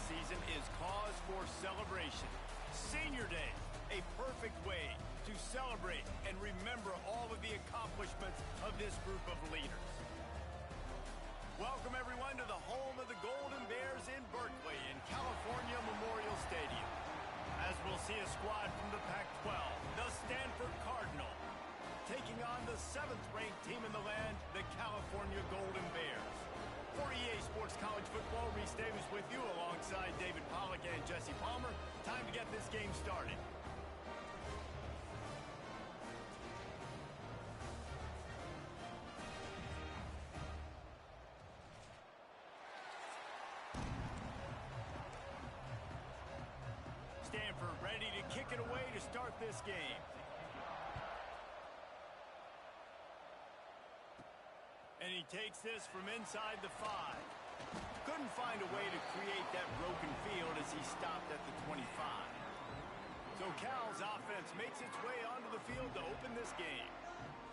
season is cause for celebration. Senior Day, a perfect way to celebrate and remember all of the accomplishments of this group of leaders. Welcome, everyone, to the home of the Golden Bears in Berkeley in California Memorial Stadium. As we'll see a squad from the Pac-12, the Stanford Cardinal, taking on the 7th-ranked team in the land, the California Golden Bears. For EA Sports College Football, Reese Davis with you alongside David Pollack and Jesse Palmer. Time to get this game started. Stanford ready to kick it away to start this game. And he takes this from inside the 5. Couldn't find a way to create that broken field as he stopped at the 25. So Cal's offense makes its way onto the field to open this game.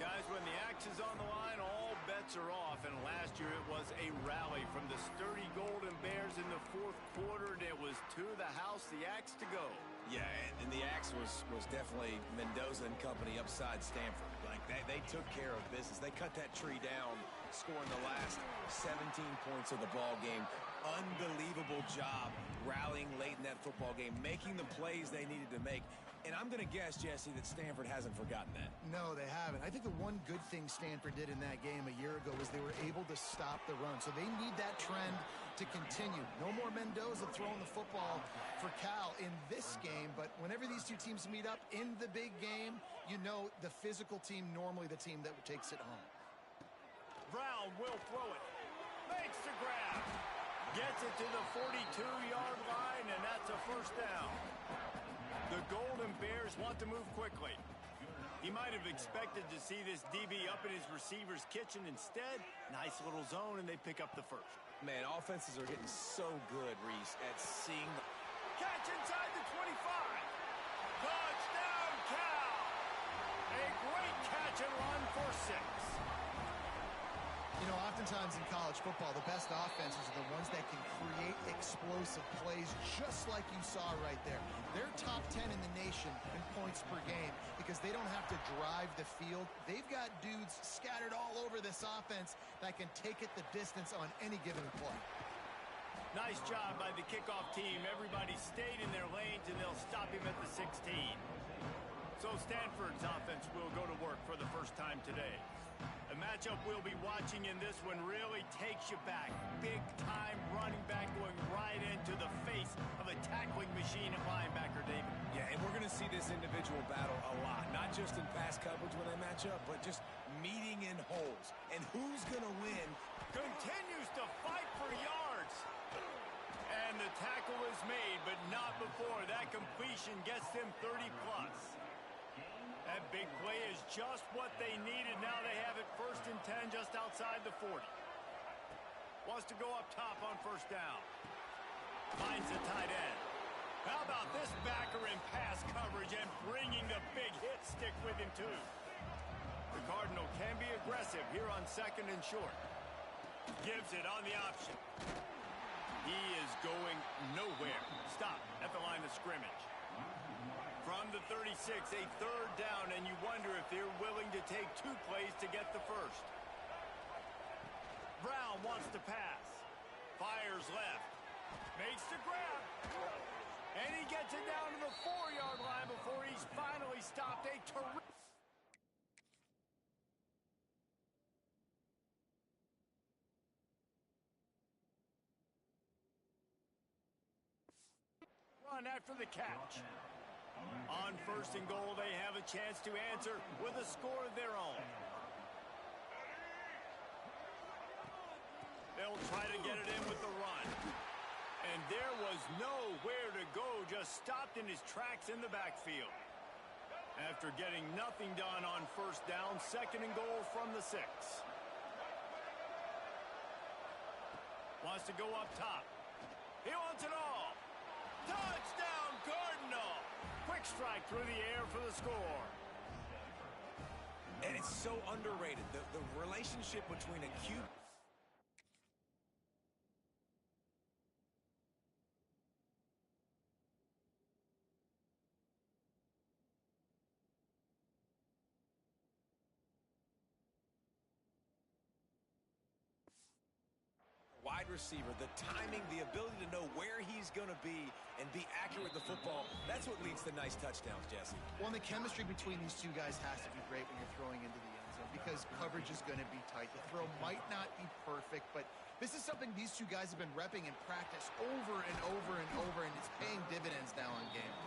Guys, when the axe is on the line, all bets are off. And last year it was a rally from the sturdy Golden Bears in the 4th quarter. And it was to the house, the axe to go. Yeah, and the axe was definitely Mendoza and company upside Stanford. Like, they took care of business. They cut that tree down, scoring the last 17 points of the ball game. Unbelievable job rallying late in that football game, making the plays they needed to make. And I'm going to guess, Jesse, that Stanford hasn't forgotten that. No, they haven't. I think the one good thing Stanford did in that game a year ago was they were able to stop the run. So they need that trend to continue. No more Mendoza throwing the football for Cal in this game, but whenever these two teams meet up in the big game, you know the physical team, normally the team that takes it home. Brown will throw it. Makes the grab. Gets it to the 42-yard line, and that's a first down. The Golden Bears want to move quickly. He might have expected to see this DB up in his receiver's kitchen. Instead, nice little zone, and they pick up the first. Man, offenses are getting so good, Reese, at seeing the... Catch inside the 25. Touchdown, Cal. A great catch and run for 6. You know, oftentimes in college football, the best offenses are the ones that can create explosive plays just like you saw right there. They're top 10 in the nation in points per game because they don't have to drive the field. They've got dudes scattered all over this offense that can take it the distance on any given play. Nice job by the kickoff team. Everybody stayed in their lanes, and they'll stop him at the 16. So Stanford's offense will go to work for the first time today. The matchup we'll be watching in this one really takes you back. Big-time running back going right into the face of a tackling machine at linebacker, David. Yeah, and we're going to see this individual battle a lot. Not just in pass coverage when they match up, but just meeting in holes. And who's going to win? Continues to fight for yards. And the tackle is made, but not before. That completion gets them 30-plus. That big play is just what they needed. Now they have it 1st and 10 just outside the 40. Wants to go up top on first down. Finds the tight end. How about this backer in pass coverage and bringing the big hit stick with him too? The Cardinal can be aggressive here on 2nd and short. Gives it on the option. He is going nowhere. Stop at the line of scrimmage. From the 36, a 3rd down, and you wonder if they're willing to take 2 plays to get the first. Brown wants to pass. Fires left. Makes the grab. And he gets it down to the 4-yard line before he's finally stopped. A terrific run after the catch. On 1st and goal, they have a chance to answer with a score of their own. They'll try to get it in with the run. And there was nowhere to go, just stopped in his tracks in the backfield. After getting nothing done on 1st down, 2nd and goal from the 6. Wants to go up top. He wants it all. Touchdown, Cardinal! Quick strike through the air for the score. And it's so underrated. The relationship between a QB receiver, the timing, the ability to know where he's going to be and be accurate with the football, that's what leads to nice touchdowns, Jesse. Well, and the chemistry between these two guys has to be great when you're throwing into the end zone because coverage is going to be tight. The throw might not be perfect, but this is something these two guys have been repping in practice over and over and over, and it's paying dividends now on game.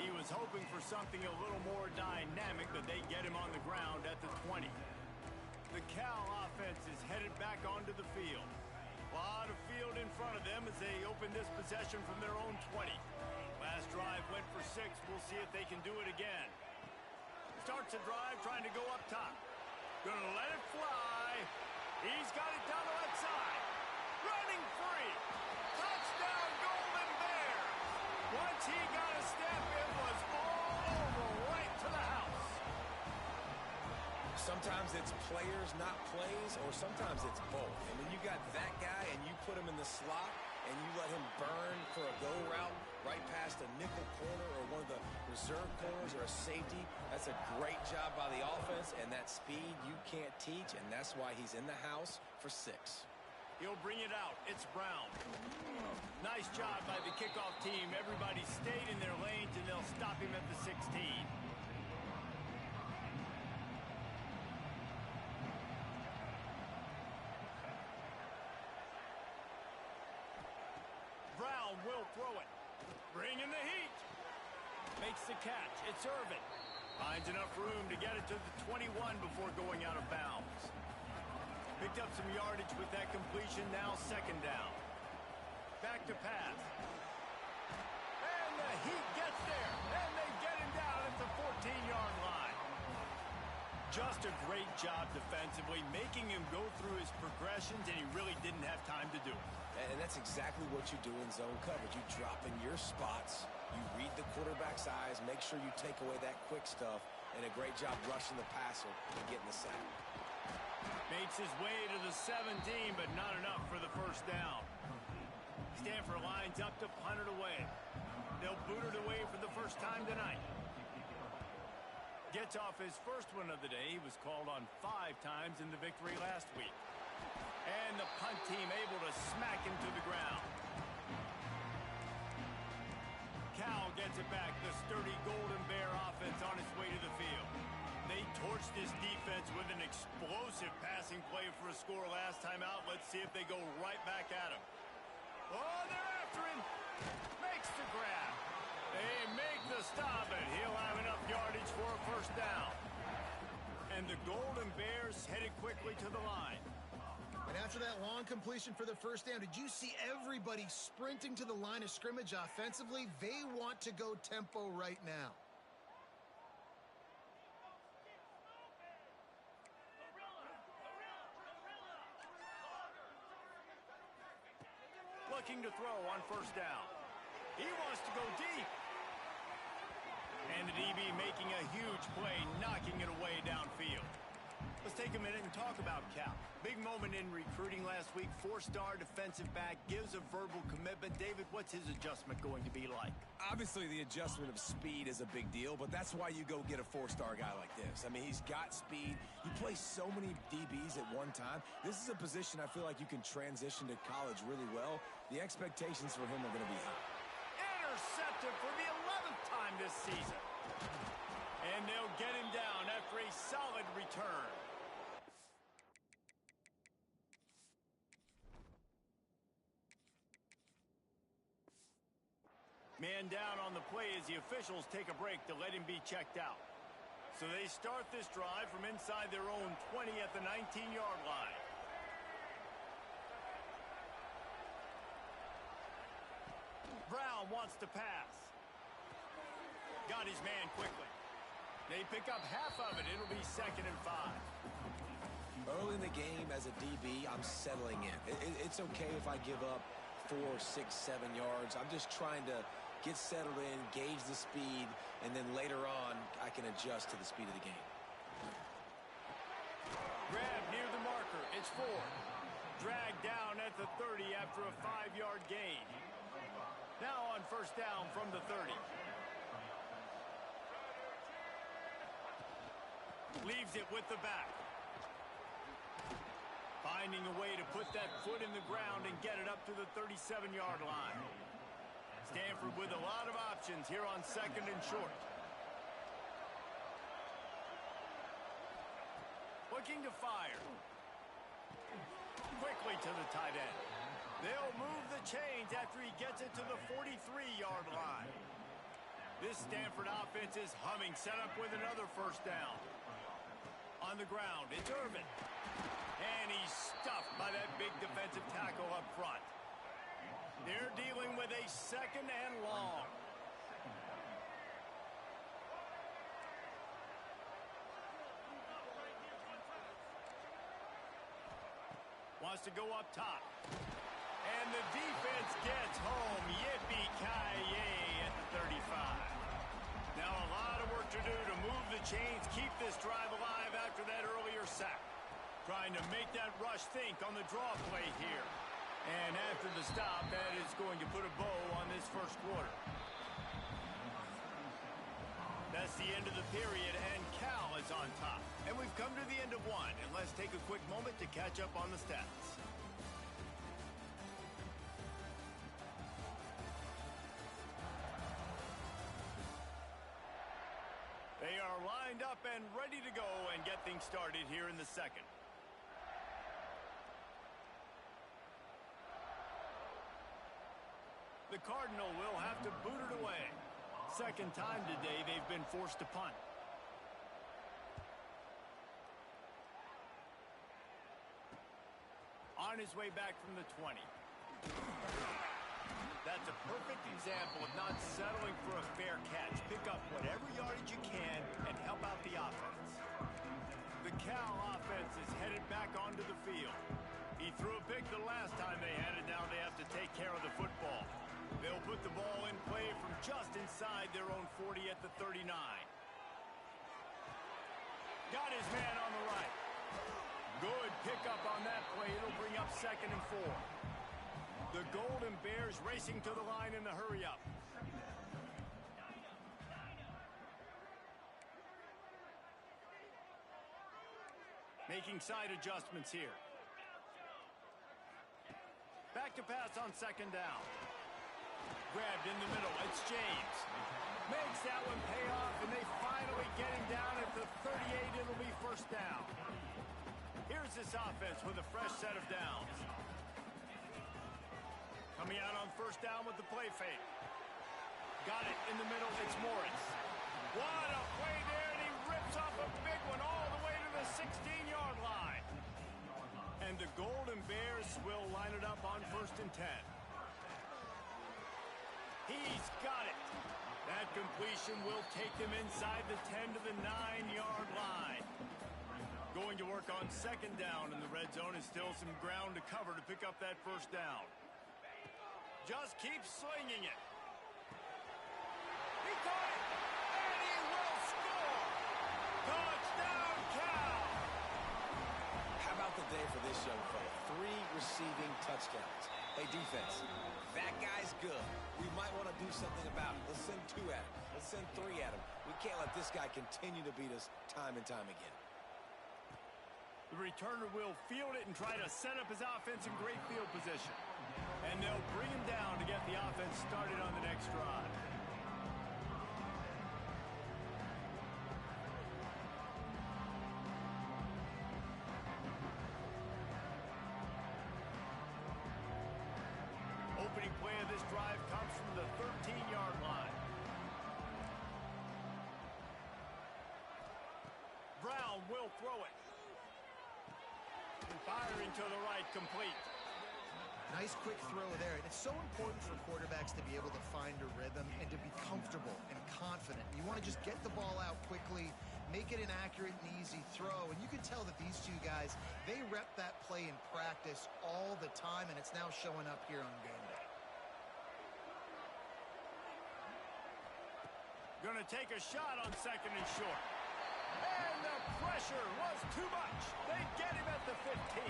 He was hoping for something a little more dynamic, but they get him on the ground at the 20. The Cal offense is headed back onto the field. A lot of field in front of them as they open this possession from their own 20. Last drive went for 6. We'll see if they can do it again. Starts a drive trying to go up top. Gonna let it fly. He's got it down the left side. Running free. Touchdown, Golden Bears. Once he got a step, it was all over right to the house. Sometimes it's players, not plays, or sometimes it's both. And when you got that guy and you put him in the slot and you let him burn for a go route right past a nickel corner or one of the reserve corners or a safety, that's a great job by the offense, and that speed you can't teach, and that's why he's in the house for 6. He'll bring it out. It's Brown. Nice job by the kickoff team. Everybody stayed in their lanes, and they'll stop him at the 16. Brown will throw it. Bringing the heat. Makes the catch. It's Irvin. Finds enough room to get it to the 21 before going out of bounds. Picked up some yardage with that completion. Now 2nd down. Back to pass. And the Heat gets there. And they get him down at the 14-yard line. Just a great job defensively, making him go through his progressions, and he really didn't have time to do it. And that's exactly what you do in zone coverage. You drop in your spots, you read the quarterback's eyes, make sure you take away that quick stuff, and a great job rushing the passer and getting the sack. Makes his way to the 17, but not enough for the 1st down. Stanford lines up to punt it away. They'll boot it away for the first time tonight. Gets off his first one of the day. He was called on 5 times in the victory last week. And the punt team able to smack him to the ground. Cal gets it back. The sturdy Golden Bear offense on its way to the field. They torched this defense with an explosive passing play for a score last time out. Let's see if they go right back at him. Oh, they're after him. Makes the grab. They make the stop, and he'll have enough yardage for a 1st down. And the Golden Bears headed quickly to the line. And after that long completion for the 1st down, did you see everybody sprinting to the line of scrimmage offensively? They want to go tempo right now. Looking to throw on 1st down. He wants to go deep. And the DB making a huge play, knocking it away downfield. Let's take a minute and talk about Cal. Big moment in recruiting last week. 4-star defensive back, gives a verbal commitment. David, what's his adjustment going to be like? Obviously, the adjustment of speed is a big deal, but that's why you go get a 4-star guy like this. I mean, he's got speed. He plays so many DBs at one time. This is a position I feel like you can transition to college really well. The expectations for him are going to be high. Intercepted for the 11th time this season. And they'll get him down after a solid return. Man down on the play as the officials take a break to let him be checked out. So they start this drive from inside their own 20 at the 19-yard line. Brown wants to pass. Got his man quickly. They pick up half of it. It'll be 2nd and 5. Early in the game as a DB, I'm settling in. It's okay if I give up 4, 6, 7 yards. I'm just trying to get settled in, gauge the speed, and then later on, I can adjust to the speed of the game. Grab near the marker. It's 4. Dragged down at the 30 after a 5-yard gain. Now on 1st down from the 30. Leaves it with the back. Finds finding a way to put that foot in the ground and get it up to the 37-yard line. Stanford with a lot of options here on 2nd and short. Looking to fire. Quickly to the tight end. They'll move the chains after he gets it to the 43-yard line. This Stanford offense is humming, set up with another first down. On the ground, it's Irvin. And he's stuffed by that big defensive tackle up front. They're dealing with a 2nd and long. Wants to go up top. And the defense gets home. Yippee-ki-yay at the 35. Now a lot of work to do to move the chains, keep this drive alive after that earlier sack. Trying to make that rush think on the draw play here. And after the stop, that is going to put a bow on this first quarter. That's the end of the period, and Cal is on top. And we've come to the end of one, and let's take a quick moment to catch up on the stats. They are lined up and ready to go and get things started here in the second. The Cardinal will have to boot it away. Second time today they've been forced to punt. On his way back from the 20. That's a perfect example of not settling for a fair catch. Pick up whatever yardage you can and help out the offense. The Cal offense is headed back onto the field. He threw a pick the last time they had it. Now they have to take care of the football. They'll put the ball in play from just inside their own 40 at the 39. Got his man on the right. Good pickup on that play. It'll bring up 2nd and 4. The Golden Bears racing to the line in the hurry-up. Making side adjustments here. Back to pass on 2nd down. Grabbed in the middle. It's James. Makes that one pay off, and they finally get him down at the 38. It'll be first down. Here's this offense with a fresh set of downs. Coming out on first down with the play fake. Got it in the middle. It's Morris. What a play there, and he rips off a big one all the way to the 16-yard line. And the Golden Bears will line it up on 1st and 10. He's got it. That completion will take them inside the 10 to the 9-yard line. Going to work on 2nd down, and the red zone is still some ground to cover to pick up that first down. Just keep slinging it. He caught it, and he will score. Touchdown, Cal. How about the day for this young fella? 3 receiving touchdowns. Hey, defense, that guy's good. We might want to do something about it. Let's send 2 at him. Let's send 3 at him. We can't let this guy continue to beat us time and time again. The returner will field it and try to set up his offense in great field position. And they'll bring him down to get the offense started on the next drive. Opening play of this drive comes from the 13-yard line. Brown will throw it. Firing to the right, complete. Nice quick throw there. And it's so important for quarterbacks to be able to find a rhythm and to be comfortable and confident. You want to just get the ball out quickly, make it an accurate and easy throw. And you can tell that these 2 guys, they rep that play in practice all the time, and it's now showing up here on game day. Going to take a shot on 2nd and short. And the pressure was too much. They get him at the 15.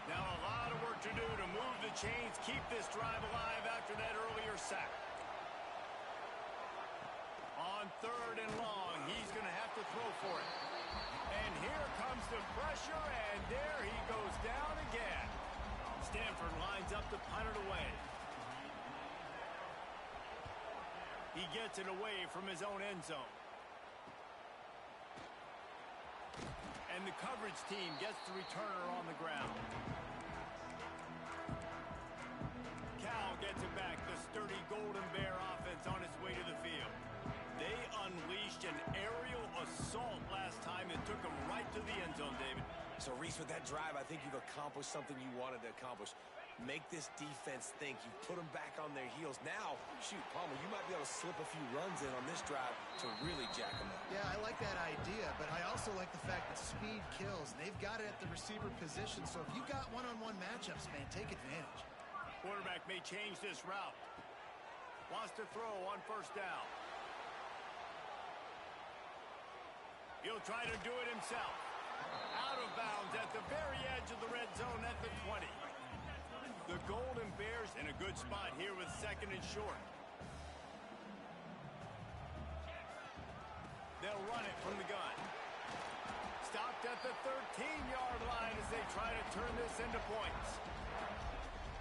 Now a lot of work to do to move the chains, keep this drive alive after that earlier sack. On 3rd and long, he's going to have to throw for it. And here comes the pressure, and there he goes down again. Stanford lines up to punt it away. He gets it away from his own end zone. And the coverage team gets the returner on the ground. Cal gets it back. The sturdy Golden Bear offense on its way to the field. They unleashed an aerial assault last time and took them right to the end zone, David. So, Reese, with that drive, I think you've accomplished something you wanted to accomplish. Make this defense think. You put them back on their heels. Now, shoot, Palmer, you might be able to slip a few runs in on this drive to really jack them up. Yeah, I like that idea, but I also like the fact that speed kills. And they've got it at the receiver position, so if you've got one-on-one matchups, man, take advantage. Quarterback may change this route. Wants to throw on first down. He'll try to do it himself. Out of bounds at the very edge of the red zone at the 20. The Golden Bears in a good spot here with second and short. They'll run it from the gun. Stopped at the 13-yard line as they try to turn this into points.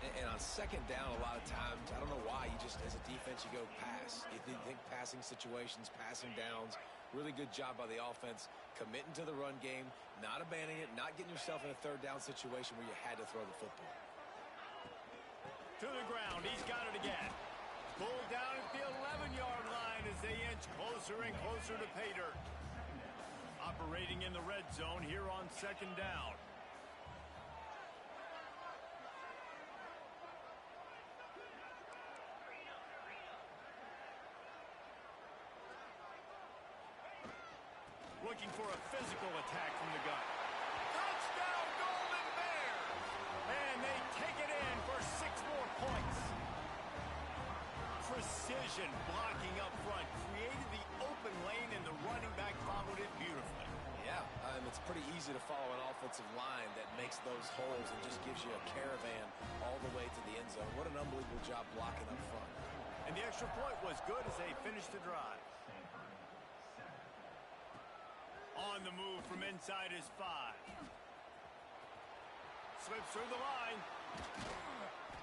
And on second down, a lot of times, I don't know why, you just, as a defense, you go pass. You think passing situations, passing downs. Really good job by the offense, committing to the run game, not abandoning it, not getting yourself in a third down situation where you had to throw the football. To the ground, he's got it again. Pulled down at the 11-yard line as they inch closer and closer to pay dirt. Operating in the red zone here on second down. Looking for a physical attack from the gun. Touchdown, Golden Bears! And they take it in for 6 more points. Precision blocking up front created the open lane, and the running back followed it beautifully. Yeah, it's pretty easy to follow an offensive line that makes those holes and just gives you a caravan all the way to the end zone. What an unbelievable job blocking up front. And the extra point was good as they finished the drive. On the move from inside his 5. Slips through the line.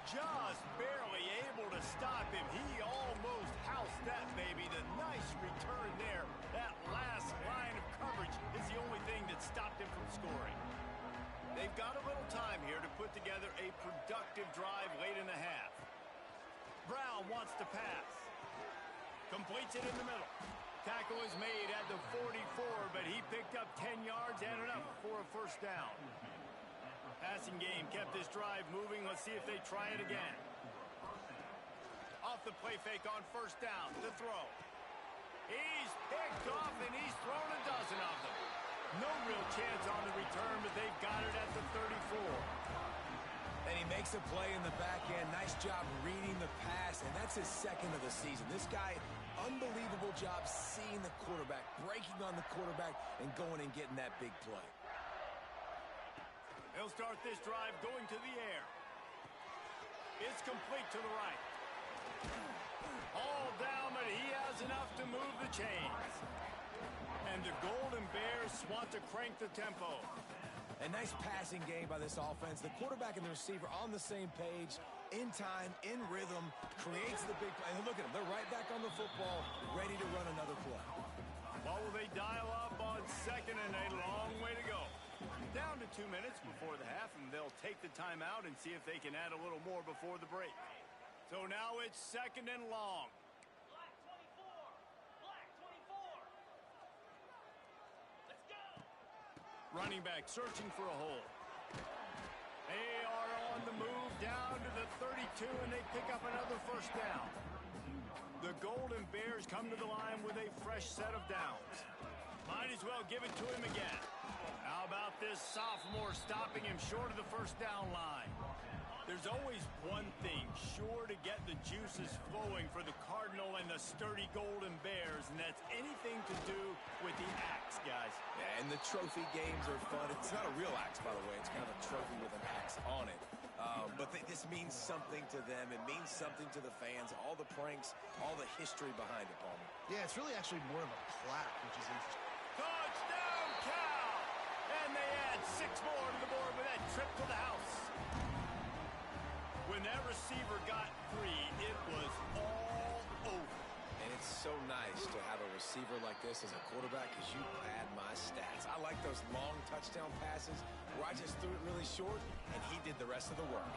Just barely able to stop him. He almost housed that baby. The nice return there. That last line of coverage is the only thing that stopped him from scoring. They've got a little time here to put together a productive drive late in the half. Brown wants to pass. Completes it in the middle. Tackle is made at the 44, but he picked up 10 yards and enough for a first down. Passing game kept this drive moving. Let's see if they try it again. Off the play fake on first down. The throw. He's picked off, and he's thrown a dozen of them. No real chance on the return, but they've got it at the 34. And he makes a play in the back end. Nice job reading the pass, and that's his second of the season. This guy, unbelievable job seeing the quarterback, breaking on the quarterback, and going and getting that big play. They'll start this drive going to the air. It's complete to the right. All down, but he has enough to move the chains. And the Golden Bears want to crank the tempo. A nice passing game by this offense. The quarterback and the receiver on the same page, in time, in rhythm, creates the big play. And look at them. They're right back on the football, ready to run another play. What will they dial up on second and a long way to go? Down to 2 minutes before the half, and they'll take the timeout and see if they can add a little more before the break. So now it's second and long. Black 24. Black 24. Let's go. Running back searching for a hole. They are on the move down to the 32, and they pick up another first down. The Golden Bears come to the line with a fresh set of downs. Might as well give it to him again. How about this sophomore stopping him short of the first down line? There's always one thing sure to get the juices flowing for the Cardinal and the sturdy Golden Bears, and that's anything to do with the axe, guys. Yeah, and the trophy games are fun. It's not a real axe, by the way. It's kind of a trophy with an axe on it. But this means something to them. It means something to the fans. All the pranks, all the history behind it, Palmer. Yeah, it's really actually more of a plaque, which is interesting. Touchdown, Cal! And they add 6 more to the board with that trip to the house. When that receiver got free, it was all over. And it's so nice to have a receiver like this as a quarterback because you pad my stats. I like those long touchdown passes where I just threw it really short and he did the rest of the work.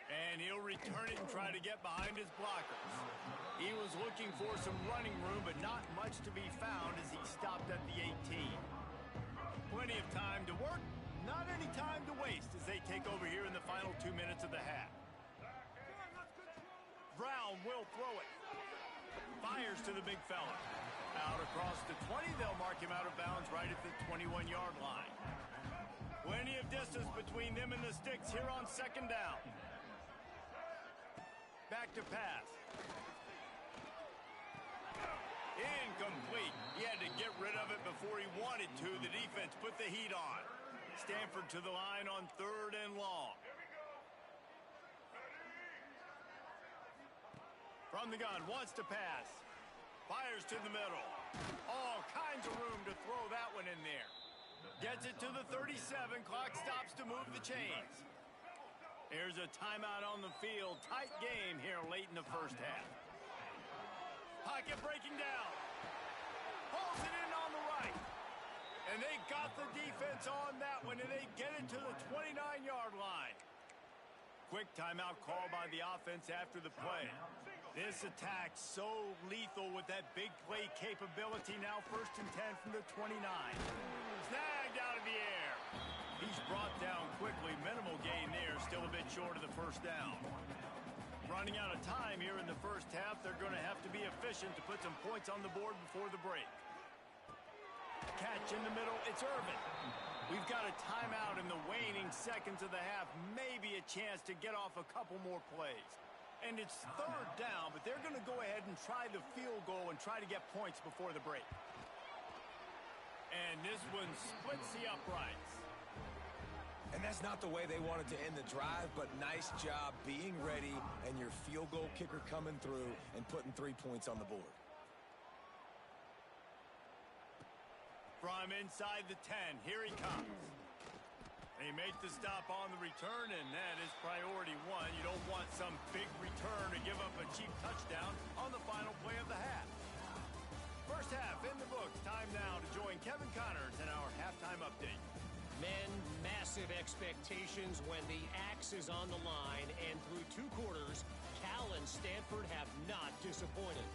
And he'll return it and try to get behind his blockers. He was looking for some running room, but not much to be found as he stopped at the 18. Plenty of time to work, not any time to waste as they take over here in the final 2 minutes of the half. Brown will throw it. Fires to the big fella. Out across the 20, they'll mark him out of bounds right at the 21-yard line. Plenty of distance between them and the sticks here on 2nd down. Back to pass. Incomplete. He had to get rid of it before he wanted to. The defense put the heat on. Stanford to the line on 3rd and long. From the gun, wants to pass. Fires to the middle. All kinds of room to throw that one in there. Gets it to the 37. Clock stops to move the chains. Here's a timeout on the field. Tight game here late in the first half. Pocket breaking down. Pulls it in on the right. And they got the defense on that one, and they get it to the 29-yard line. Quick timeout call by the offense after the play. This attack so lethal with that big play capability. Now 1st and 10 from the 29. Snagged out of the air. He's brought down quickly. Minimal gain there. Still a bit short of the 1st down. Running out of time here in the first half. They're going to have to be efficient to put some points on the board before the break. Catch in the middle. It's Irvin. We've got a timeout in the waning seconds of the half. Maybe a chance to get off a couple more plays. And it's 3rd down, but they're going to go ahead and try the field goal and try to get points before the break. And this one splits the uprights. And that's not the way they wanted to end the drive, but nice job being ready and your field goal kicker coming through and putting 3 points on the board. From inside the 10, here he comes. They make the stop on the return, and that is priority 1. You don't want some big return to give up a cheap touchdown on the final play of the half. First half in the books. Time now to join Kevin Connors in our halftime update. Men, massive expectations when the axe is on the line, and through 2 quarters, Cal and Stanford have not disappointed.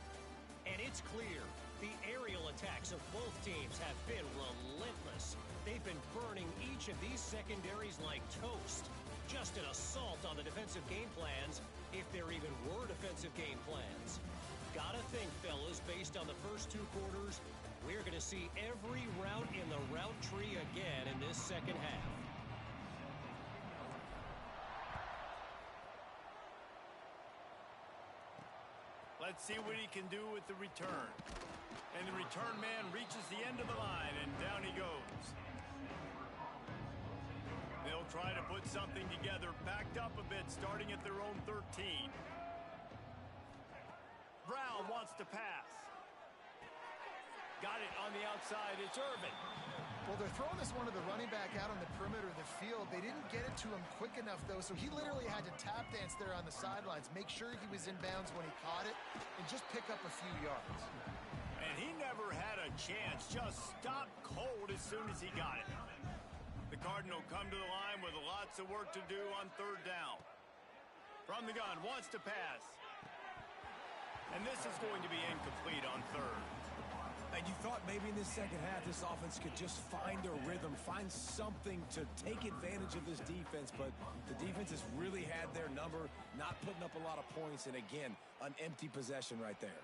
And it's clear, the aerial attacks of both teams have been relentless. They've been burning each of these secondaries like toast. Just an assault on the defensive game plans, if there even were defensive game plans. Gotta think, fellas, based on the first 2 quarters, we're going to see every route in the route tree again in this second half. Let's see what he can do with the return. And the return man reaches the end of the line, and down he goes. They'll try to put something together, backed up a bit, starting at their own 13. Brown wants to pass. Got it on the outside. It's Irvin. Well, they're throwing this one to the running back out on the perimeter of the field. They didn't get it to him quick enough, though, so he literally had to tap dance there on the sidelines, make sure he was in bounds when he caught it, and just pick up a few yards. And he never had a chance. Just stopped cold as soon as he got it. The Cardinal come to the line with lots of work to do on 3rd down. From the gun, wants to pass. And this is going to be incomplete on 3rd. And you thought maybe in this second half this offense could just find a rhythm, find something to take advantage of this defense, but the defense has really had their number, not putting up a lot of points, and again, an empty possession right there.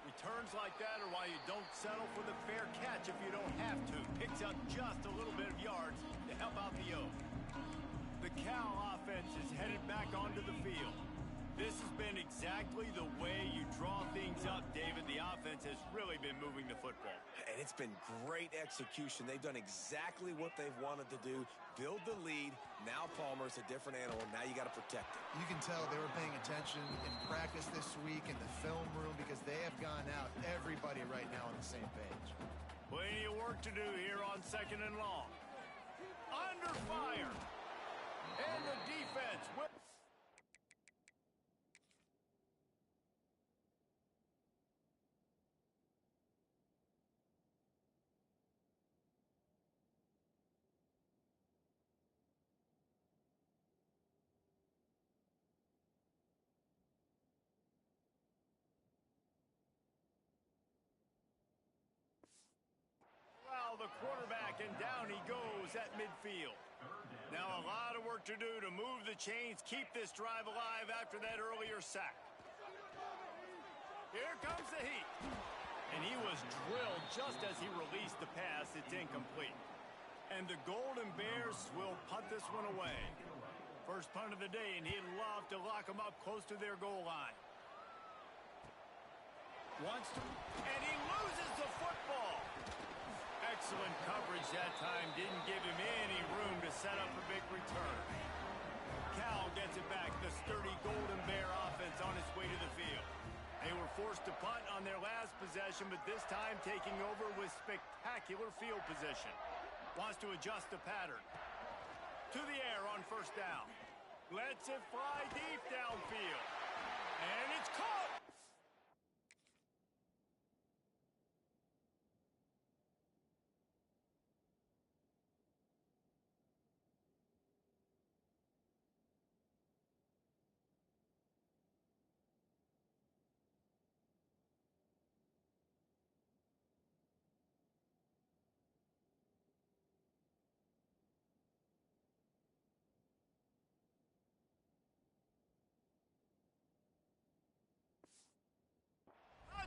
Returns like that are why you don't settle for the fair catch if you don't have to. Picks up just a little bit of yards to help out the O. The Cal offense is headed back onto the field. This has been exactly the way you draw things up, David. The offense has really been moving the football. And it's been great execution. They've done exactly what they've wanted to do, build the lead, now Palmer's a different animal. Now you got to protect it. You can tell they were paying attention in practice this week in the film room because they have gone out, everybody right now on the same page. Plenty of work to do here on 2nd and long. Under fire. And the defense will... the quarterback, and down he goes at midfield. Now a lot of work to do to move the chains, keep this drive alive after that earlier sack. Here comes the heat. And he was drilled just as he released the pass. It's incomplete. And the Golden Bears will punt this one away. First punt of the day, and he'd love to lock them up close to their goal line. Wants to, and he loses the football. Excellent coverage that time. Didn't give him any room to set up a big return. Cal gets it back. The sturdy Golden Bear offense on its way to the field. They were forced to punt on their last possession, but this time taking over with spectacular field position. Wants to adjust the pattern. To the air on first down. Lets it fly deep downfield. And it's caught!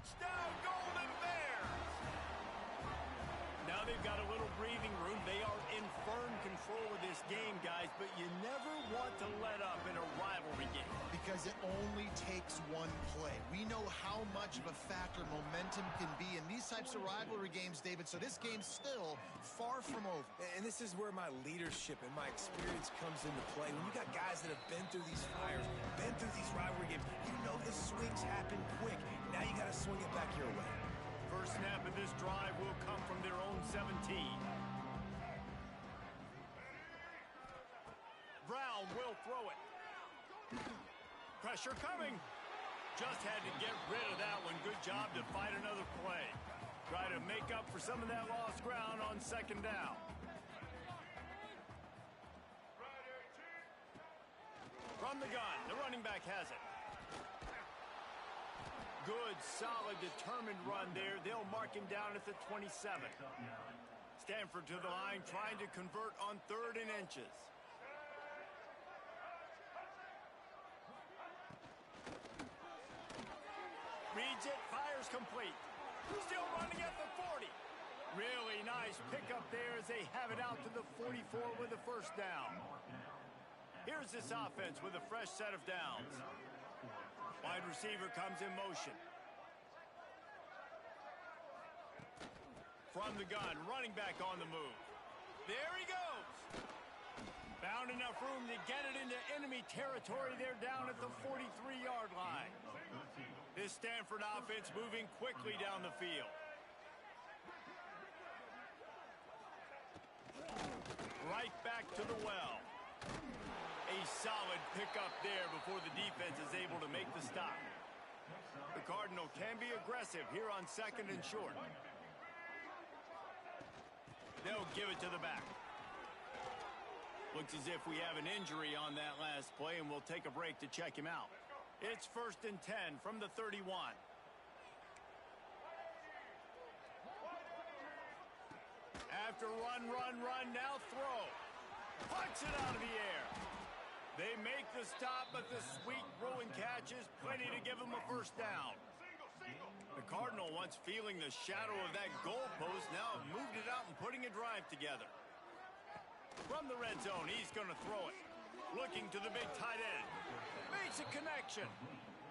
Touchdown, Golden Bears! Now they've got a little breathing room. They are in firm control of this game, guys, but you never want to let up in a rivalry game. Because it only takes one play. We know how much of a factor momentum can be in these types of rivalry games, David, so this game's still far from over. And this is where my leadership and my experience comes into play. When you got guys that have been through these fires, been through these rivalry games, you know the swings happen quick. Now you got to swing it back your way. First snap of this drive will come from their own 17. Brown will throw it. Pressure coming. Just had to get rid of that one. Good job to fight another play. Try to make up for some of that lost ground on second down. From the gun, the running back has it. Good, solid, determined run there. They'll mark him down at the 27. Stanford to the line, trying to convert on 3rd and inches. Reads it, fires complete. Still running at the 40. Really nice pickup there as they have it out to the 44 with the first down. Here's this offense with a fresh set of downs. Wide receiver comes in motion. From the gun, running back on the move. There he goes. Found enough room to get it into enemy territory. They're down at the 43-yard line. This Stanford offense moving quickly down the field. Right back to the well. A solid pickup there before the defense is able to make the stop. The Cardinal can be aggressive here on 2nd and short. They'll give it to the back. Looks as if we have an injury on that last play, and we'll take a break to check him out. It's 1st and 10 from the 31. After run, now throw. Punch it out of the air. They make the stop, but the sweet throwing catch is plenty to give them a first down. The Cardinal, once feeling the shadow of that goalpost, now have moved it out and putting a drive together. From the red zone, he's going to throw it. Looking to the big tight end. Makes a connection.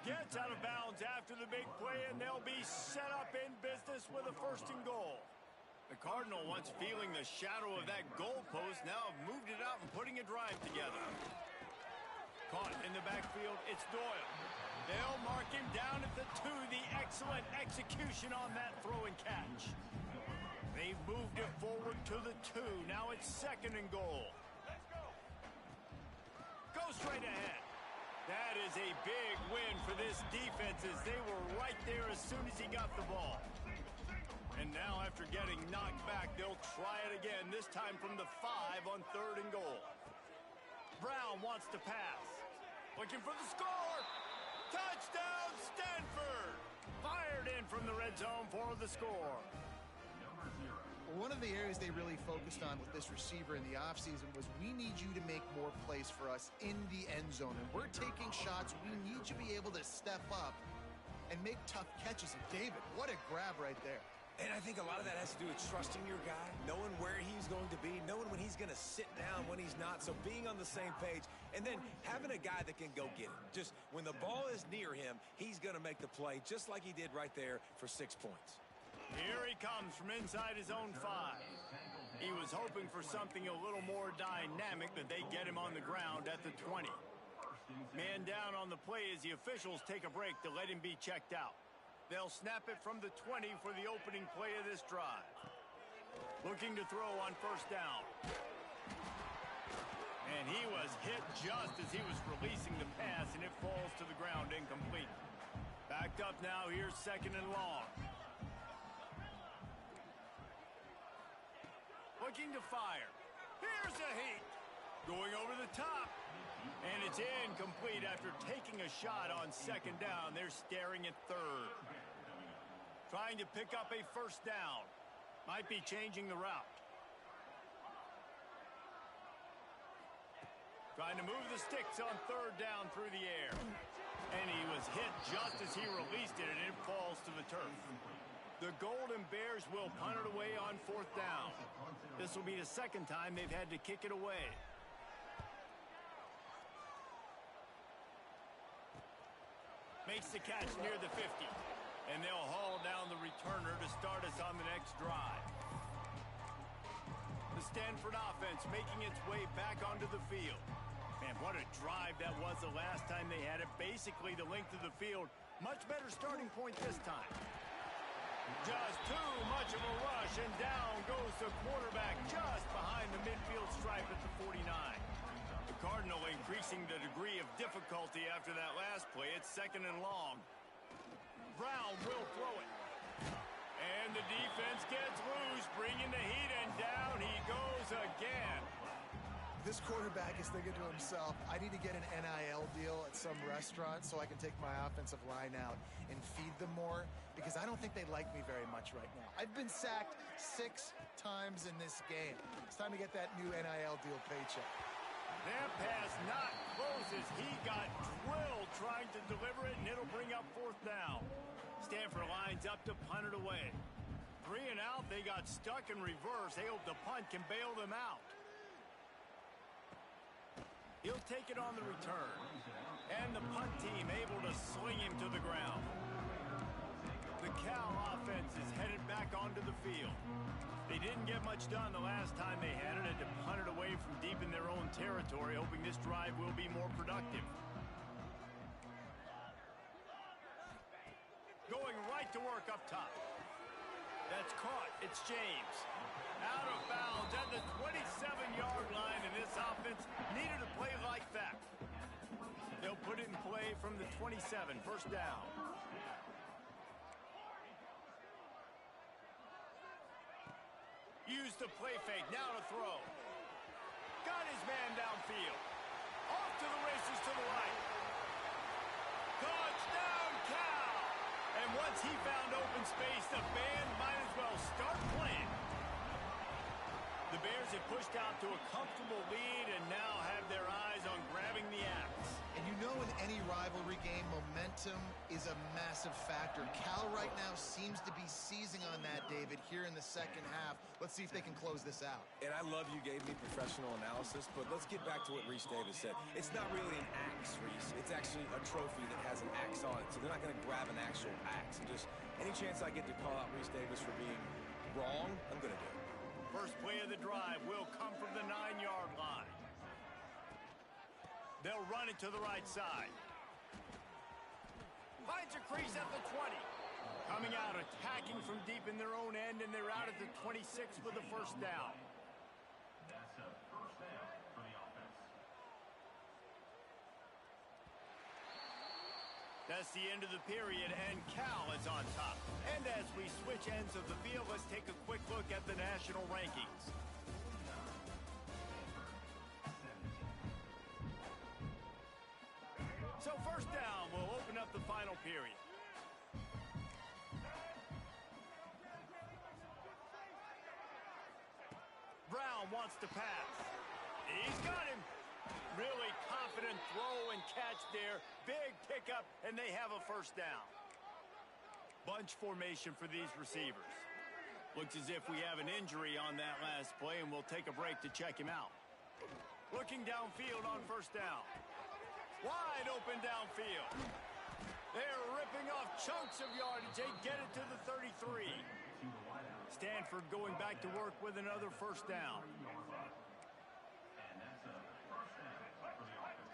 Gets out of bounds after the big play, and they'll be set up in business with a 1st and goal. The Cardinal, once feeling the shadow of that goalpost, now have moved it out and putting a drive together. caught in the backfield. It's Doyle. They'll mark him down at the 2. The excellent execution on that throw and catch. They've moved it forward to the 2. Now it's 2nd and goal. Go straight ahead. That is a big win for this defense as they were right there as soon as he got the ball. And now after getting knocked back, they'll try it again, this time from the 5 on 3rd and goal. Brown wants to pass. Looking for the score. Touchdown, Stanford! Fired in from the red zone for the score. One of the areas they really focused on with this receiver in the offseason was we need you to make more plays for us in the end zone. And we're taking shots. We need you to be able to step up and make tough catches. And David, what a grab right there. And I think a lot of that has to do with trusting your guy, knowing where he's going to be, knowing when he's going to sit down, when he's not. So being on the same page, and then having a guy that can go get it. Just when the ball is near him, he's going to make the play, just like he did right there for 6 points. Here he comes from inside his own 5. He was hoping for something a little more dynamic, but they get him on the ground at the 20. Man down on the play as the officials take a break to let him be checked out. They'll snap it from the 20 for the opening play of this drive. Looking to throw on 1st down. And he was hit just as he was releasing the pass, and it falls to the ground incomplete. Backed up now, here's 2nd and long. Looking to fire. Here's a heat. Going over the top. And it's incomplete after taking a shot on 2nd down. They're staring at 3rd. Trying to pick up a 1st down. Might be changing the route. Trying to move the sticks on 3rd down through the air. And he was hit just as he released it, and it falls to the turf. The Golden Bears will punt it away on 4th down. This will be the 2nd time they've had to kick it away. Makes the catch near the 50. And they'll haul down the returner to start us on the next drive. The Stanford offense making its way back onto the field. Man, what a drive that was the last time they had it. Basically the length of the field. Much better starting point this time. Just too much of a rush, and down goes the quarterback just behind the midfield stripe at the 49. The Cardinal increasing the degree of difficulty after that last play. It's 2nd and long. Brown will throw it. And the defense gets loose, bringing the heat, and down he goes again. This quarterback is thinking to himself, I need to get an NIL deal at some restaurant so I can take my offensive line out and feed them more, because I don't think they like me very much right now. I've been sacked 6 times in this game. It's time to get that new NIL deal paycheck. That pass not close as he got drilled trying to deliver it, and it'll bring up 4th down. Stanford lines up to punt it away. 3 and out, they got stuck in reverse. They hope the punt can bail them out. He'll take it on the return. And the punt team able to sling him to the ground. The Cal offense is headed back onto the field. They didn't get much done the last time they had it. Had to punt it away from deep in their own territory, hoping this drive will be more productive. Going right to work up top. That's caught. It's James. Out of bounds at the 27-yard line, and this offense needed a play like that. They'll put it in play from the 27, 1st down. Use the play fake, now to throw. Got his man downfield. Off to the races to the right. Touchdown, Cal! And once he found open space, the band might as well start playing. The Bears have pushed out to a comfortable lead and now have their eyes on grabbing the axe. And you know, in any rivalry game, momentum is a massive factor. Cal right now seems to be seizing on that, David, here in the 2nd half. Let's see if they can close this out. And I love you gave me professional analysis, but let's get back to what Reese Davis said. It's not really an axe, Reese. It's actually a trophy that has an axe on it. So they're not going to grab an actual axe. And just any chance I get to call out Reese Davis for being wrong, I'm going to do it. First play of the drive will come from the 9-yard line. They'll run it to the right side. Finds a crease at the 20. Coming out, attacking from deep in their own end, and they're out at the 26 with the first down. That's a first down for the offense. That's the end of the period, and Cal is on top. And as we switch ends of the field, let's take a quick look at the national rankings. So first down will open up the final period. Brown wants to pass. He's got him. Really confident throw and catch there. Big pickup, and they have a first down. Bunch formation for these receivers. Looks as if we have an injury on that last play, and we'll take a break to check him out. Looking downfield on first down. Wide open downfield. They're ripping off chunks of yardage. They get it to the 33. Stanford going back to work with another first down. And that's a first down for the offense.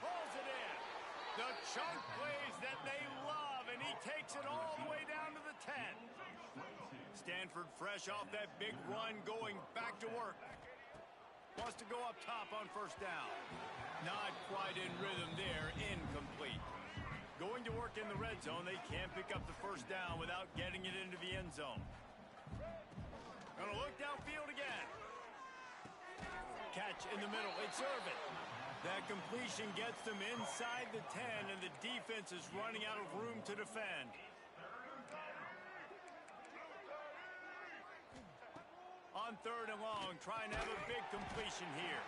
Pulls it in. The chunk plays that they love, and he takes it all the way down to the 10. Stanford fresh off that big run, going back to work. Wants to go up top on first down. Not quite in rhythm there. Incomplete. Going to work in the red zone. They can't pick up the first down without getting it into the end zone. Gonna look downfield again. Catch in the middle. It's Irvin. That completion gets them inside the 10, and the defense is running out of room to defend. On third and long, trying to have a big completion here.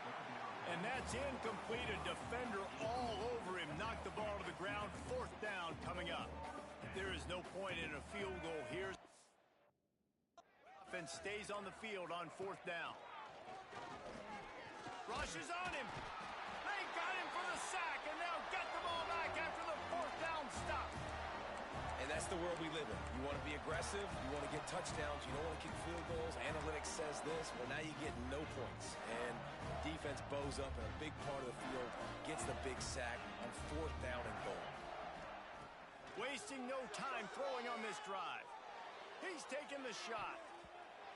And that's incomplete. A defender all over him. Knocked the ball to the ground. Fourth down coming up. There is no point in a field goal here. Offense stays on the field on fourth down. Rushes on him. They got him for the sack, and they'll get the ball back after the fourth down stop. And that's the world we live in. You want to be aggressive, you want to get touchdowns, you don't want to kick field goals. Analytics says this, well, now you get no points. And defense bows up, and a big part of the field gets the big sack on fourth down and goal. Wasting no time throwing on this drive. He's taking the shot.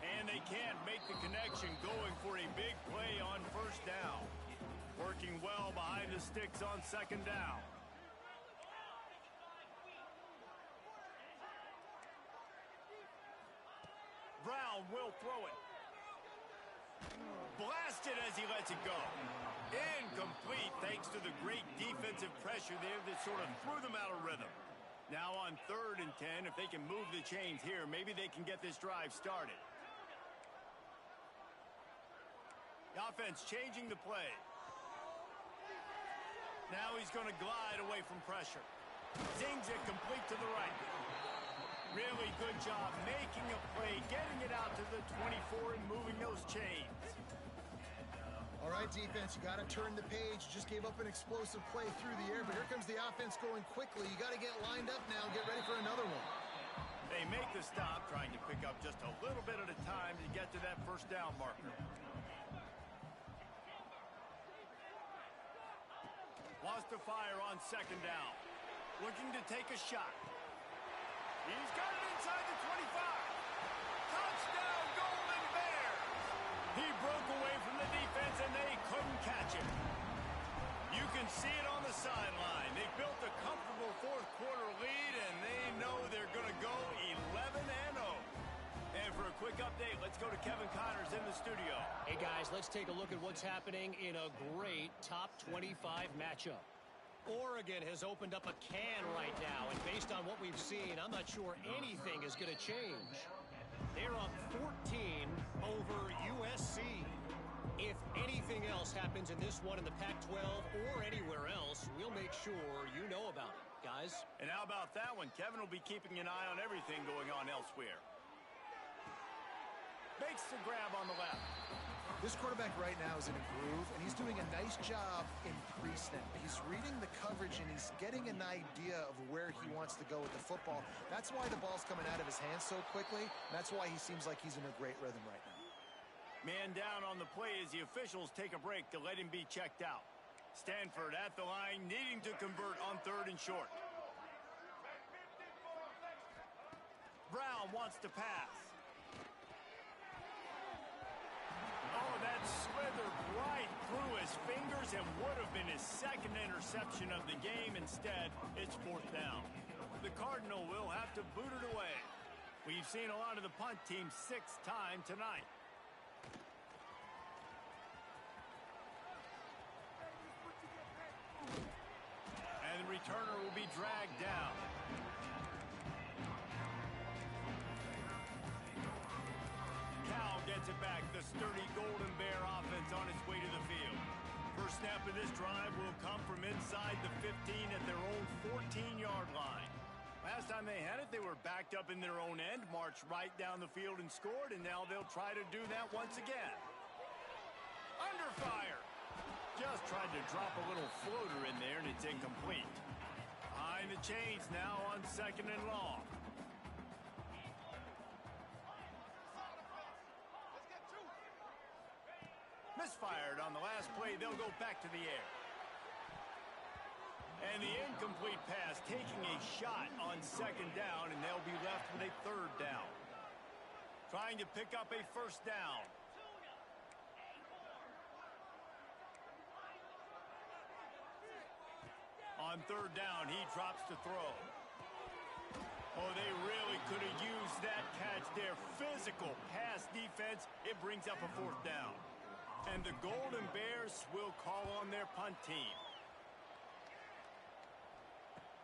And they can't make the connection, going for a big play on first down. Working well behind the sticks on second down. Brown will throw it. Blasted as he lets it go. Incomplete thanks to the great defensive pressure there that sort of threw them out of rhythm. Now on 3rd and 10, if they can move the chains here, maybe they can get this drive started. The offense changing the play. Now he's going to glide away from pressure. Zings it complete to the right. Really good job making a play, getting it out to the 24 and moving those chains. All right, defense, you got to turn the page. Just gave up an explosive play through the air, but here comes the offense going quickly. You got to get lined up now, get ready for another one. They make the stop, trying to pick up just a little bit at a time to get to that first down marker. Wants to fire on second down. Looking to take a shot. He's got it inside the 25. Touchdown, Golden Bears! He broke away from the defense, and they couldn't catch him. You can see it on the sideline. They built a comfortable fourth quarter lead, and they know they're going to go 11-0. And for a quick update, let's go to Kevin Connors in the studio. Hey, guys, let's take a look at what's happening in a great top 25 matchup. Oregon has opened up a can right now, and based on what we've seen, I'm not sure anything is going to change. They're up 14 over USC. If anything else happens in this one in the Pac-12 or anywhere else, we'll make sure you know about it, guys. And how about that one? Kevin will be keeping an eye on everything going on elsewhere. Makes the grab on the left. This quarterback right now is in a groove, and he's doing a nice job in pre-snap. He's reading the coverage, and he's getting an idea of where he wants to go with the football. That's why the ball's coming out of his hands so quickly. That's why he seems like he's in a great rhythm right now. Man down on the play as the officials take a break to let him be checked out. Stanford at the line, needing to convert on 3rd and short. Brown wants to pass. Oh, that slithered right through his fingers and would have been his 2nd interception of the game. Instead, it's 4th down. The Cardinal will have to boot it away. We've seen a lot of the punt team 6th time tonight. And the returner will be dragged down. Cal gets it back. The sturdy Golden Bear offense on its way to the field. First snap of this drive will come from inside the 15 at their own 14-yard line. Last time they had it, they were backed up in their own end, marched right down the field and scored, and now they'll try to do that once again. Under fire. Just tried to drop a little floater in there, and it's incomplete. Behind the chains now on 2nd and long. Misfired on the last play. They'll go back to the air. And the incomplete pass taking a shot on 2nd down, and they'll be left with a 3rd down. Trying to pick up a 1st down. On 3rd down, he drops to throw. Oh, they really could have used that catch there. Physical pass defense. It brings up a 4th down. And the Golden Bears will call on their punt team.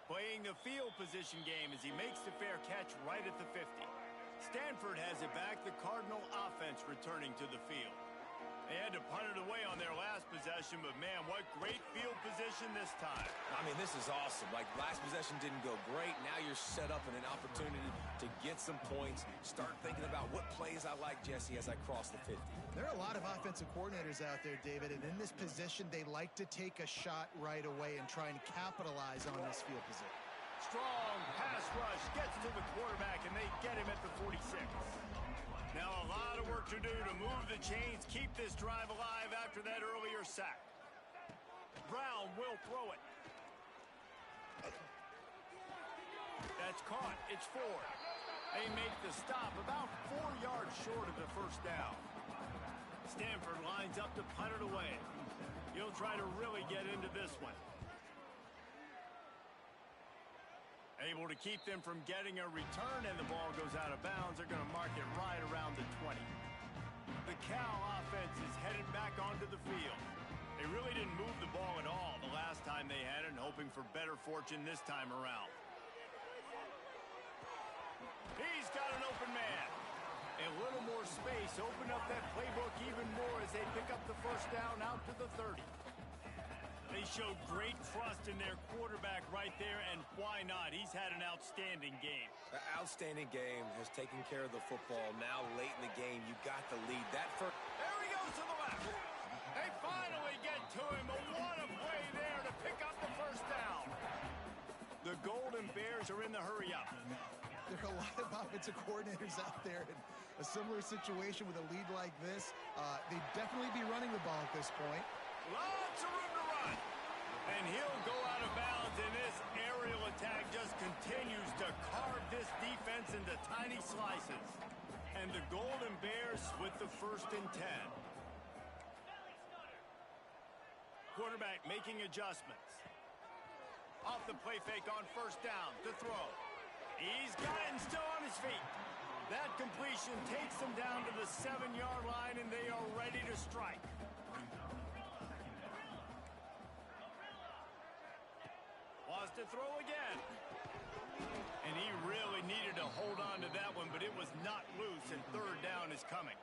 Playing the field position game as he makes the fair catch right at the 50. Stanford has it back. The Cardinal offense returning to the field. They had to punt it away on their last possession, but man, what great field position this time. I mean, this is awesome. Like, last possession didn't go great. Now you're set up in an opportunity to get some points. Start thinking about what plays I like, Jesse, as I cross the 50. There are a lot of offensive coordinators out there, David, and in this position, they like to take a shot right away and try and capitalize on this field position. Strong pass rush gets to the quarterback, and they get him at the 46. Now a lot of work to do to move the chains, keep this drive alive after that earlier sack. Brown will throw it. That's caught. It's 4. They make the stop about 4 yards short of the 1st down. Stanford lines up to punt it away. He'll try to really get into this one. Able to keep them from getting a return, and the ball goes out of bounds. They're going to mark it right around the 20. The Cal offense is headed back onto the field. They really didn't move the ball at all the last time they had it, and hoping for better fortune this time around. He's got an open man. A little more space. Open up that playbook even more as they pick up the 1st down out to the 30. They showed great trust in their quarterback right there, and why not? He's had an outstanding game. The outstanding game has taken care of the football. Now, late in the game, you got the lead. That first... There he goes to the left. They finally get to him, but what a play there to pick up the 1st down. The Golden Bears are in the hurry-up. There are a lot of offensive coordinators out there in a similar situation with a lead like this. They'd definitely be running the ball at this point. Lots of room to run. And he'll go out of bounds, and this aerial attack just continues to carve this defense into tiny slices. And the Golden Bears with the 1st and 10. Quarterback making adjustments. Off the play fake on 1st down to throw. He's got it and still on his feet. That completion takes them down to the 7-yard line, and they are ready to strike. Wants to throw again. And he really needed to hold on to that one, but it was not loose, and 3rd down is coming.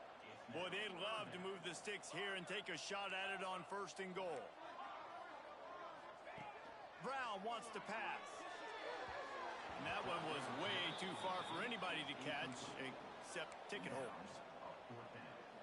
Boy, they'd love to move the sticks here and take a shot at it on 1st and goal. Brown wants to pass. And that one was way too far for anybody to catch, except ticket holders.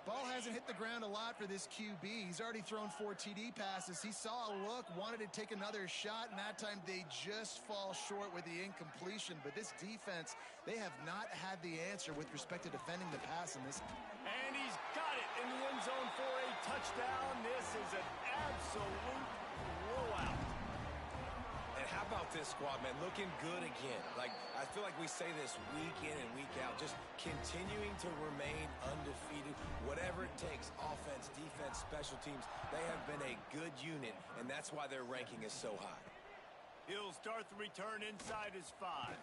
Ball hasn't hit the ground a lot for this QB. He's already thrown 4 TD passes. He saw a look, wanted to take another shot, and that time they just fall short with the incompletion. But this defense, they have not had the answer with respect to defending the pass in this. And he's got it, and touchdown. This is an absolute blowout. And how about this squad, man? Looking good again. Like, I feel like we say this week in and week out, just continuing to remain undefeated. Whatever it takes, offense, defense, special teams, they have been a good unit, and that's why their ranking is so high. He'll start the return inside his 5.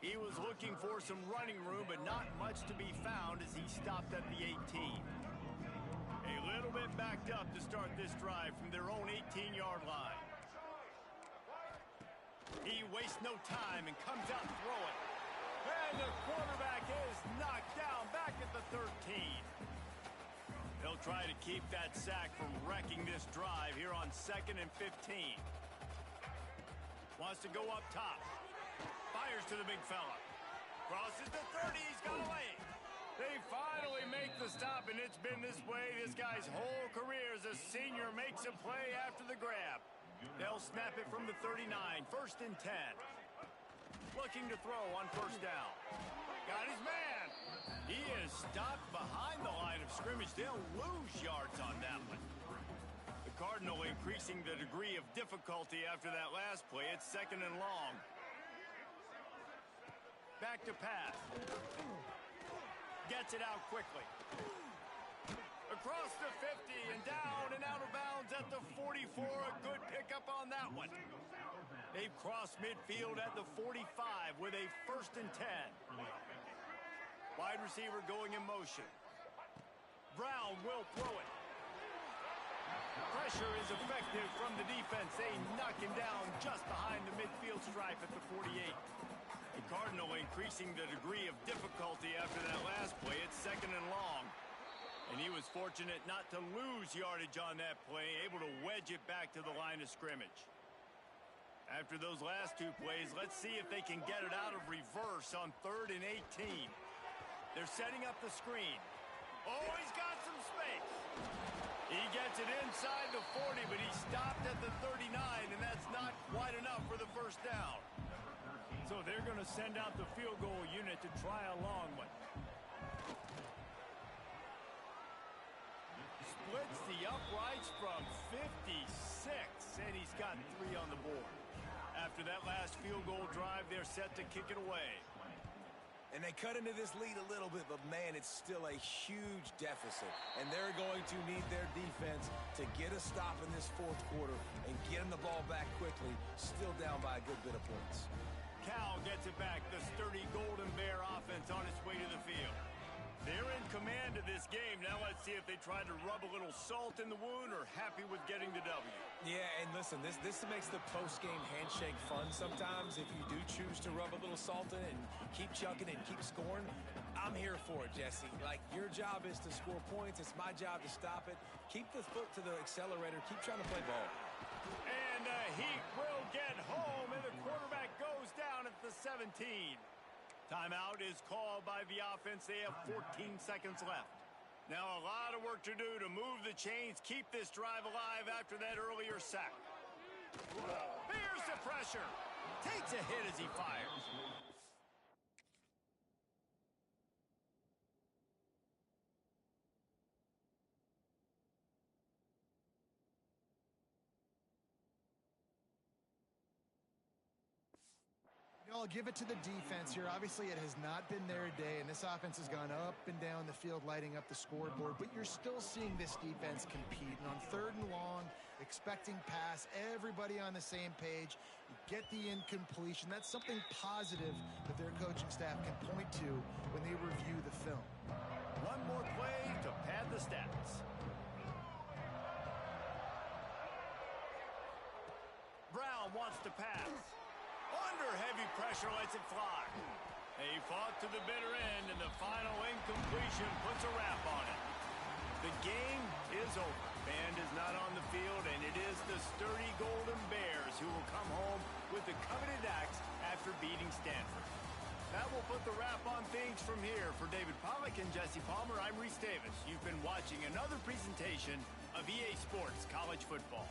He was looking for some running room, but not much to be found as he stopped at the 18. A little bit backed up to start this drive from their own 18-yard line. He wastes no time and comes out throwing. And the quarterback is knocked down back at the 13. They'll try to keep that sack from wrecking this drive here on 2nd and 15. Wants to go up top. Fires to the big fella. Crosses the 30. He's got away. They finally make the stop, and it's been this way this guy's whole career as a senior makes a play after the grab. They'll snap it from the 39. 1st and 10. Looking to throw on 1st down. Got his man. He is stopped behind the line of scrimmage. They'll lose yards on that one. The Cardinal increasing the degree of difficulty after that last play. It's 2nd and long. Back to pass. Gets it out quickly. Across the 50 and down and out of bounds at the 44. A good pickup on that one. They've crossed midfield at the 45 with a 1st and 10. Wide receiver going in motion. Brown will throw it. Pressure is effective from the defense. They knock him down just behind the midfield stripe at the 48. The Cardinal increasing the degree of difficulty after that last play. It's 2nd and long. And he was fortunate not to lose yardage on that play, able to wedge it back to the line of scrimmage. After those last 2 plays, let's see if they can get it out of reverse on 3rd and 18. They're setting up the screen. Oh, he's got some space. He gets it inside the 40, but he stopped at the 39, and that's not quite enough for the 1st down. So they're going to send out the field goal unit to try a long one. Splits the uprights from 56, and he's got 3 on the board. After that last field goal drive, they're set to kick it away. And they cut into this lead a little bit, but, man, it's still a huge deficit. And they're going to need their defense to get a stop in this 4th quarter and get them the ball back quickly, still down by a good bit of points. Cal gets it back. The sturdy Golden Bear offense on its way to the field. They're in command of this game. Now let's see if they try to rub a little salt in the wound or happy with getting the W. Yeah, and listen, this makes the post-game handshake fun sometimes. If you do choose to rub a little salt in it and keep chucking and keep scoring, I'm here for it, Jesse. Like, your job is to score points. It's my job to stop it. Keep the foot to the accelerator. Keep trying to play ball. And Heat will get home, and the quarterback goes down at the 17. Timeout is called by the offense. They have 14 seconds left. Now a lot of work to do to move the chains, keep this drive alive after that earlier sack. Here's the pressure. Takes a hit as he fires. I'll give it to the defense here. Obviously, it has not been their day, and this offense has gone up and down the field, lighting up the scoreboard, but you're still seeing this defense compete. And on 3rd and long, expecting pass, everybody on the same page, you get the incompletion. That's something positive that their coaching staff can point to when they review the film. One more play to pad the stats. Brown wants to pass. Under heavy pressure, lets it fly. They fought to the bitter end, and the final incompletion puts a wrap on it. The game is over. Band is not on the field, and it is the sturdy Golden Bears who will come home with the coveted axe after beating Stanford. That will put the wrap on things from here. For David Pollack and Jesse Palmer, I'm Reese Davis. You've been watching another presentation of EA Sports College Football.